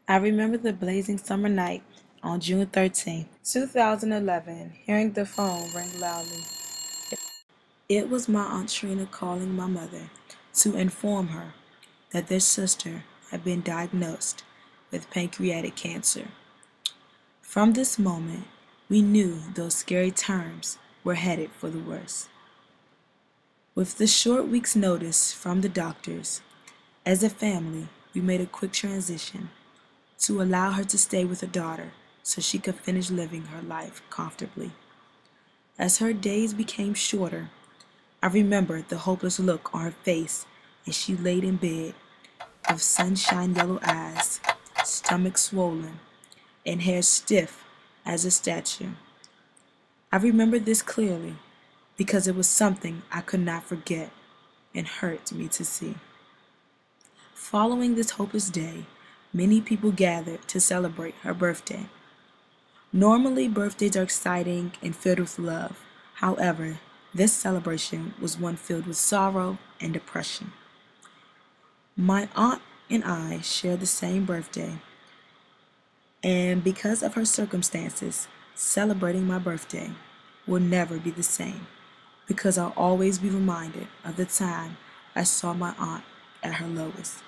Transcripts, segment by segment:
I remember the blazing summer night on June 13th, 2011, hearing the phone ring loudly. It was my Aunt Trina calling my mother to inform her that their sister had been diagnosed with pancreatic cancer. From this moment, we knew those scary terms were headed for the worst. With the short week's notice from the doctors, as a family, we made a quick transition to allow her to stay with her daughter so she could finish living her life comfortably. As her days became shorter, I remembered the hopeless look on her face as she laid in bed with sunshine yellow eyes, stomach swollen, and hair stiff as a statue. I remember this clearly because it was something I could not forget and hurt me to see. Following this hopeless day, many people gathered to celebrate her birthday. Normally, birthdays are exciting and filled with love. However, this celebration was one filled with sorrow and depression. My aunt and I share the same birthday, and because of her circumstances, celebrating my birthday will never be the same because I'll always be reminded of the time I saw my aunt at her lowest.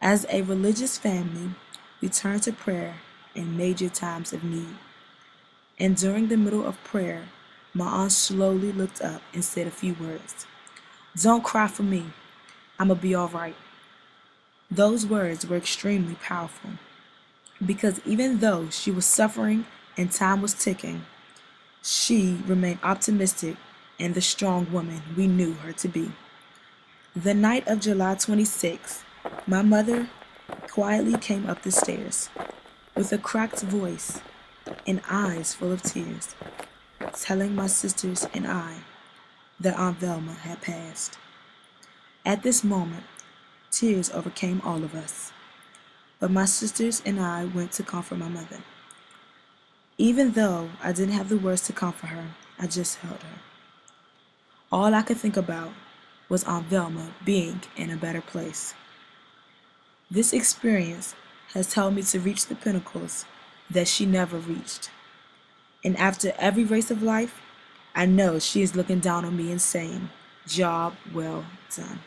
As a religious family, we turn to prayer in major times of need. And during the middle of prayer, my aunt slowly looked up and said a few words. "Don't cry for me. I'ma be all right." Those words were extremely powerful because even though she was suffering and time was ticking, she remained optimistic and the strong woman we knew her to be. The night of July 26th, my mother quietly came up the stairs with a cracked voice and eyes full of tears, telling my sisters and I that Aunt Velma had passed. At this moment, tears overcame all of us, but my sisters and I went to comfort my mother. Even though I didn't have the words to comfort her, I just held her. All I could think about was Aunt Velma being in a better place. This experience has helped me to reach the pinnacles that she never reached. And after every race of life, I know she is looking down on me and saying, "Job well done."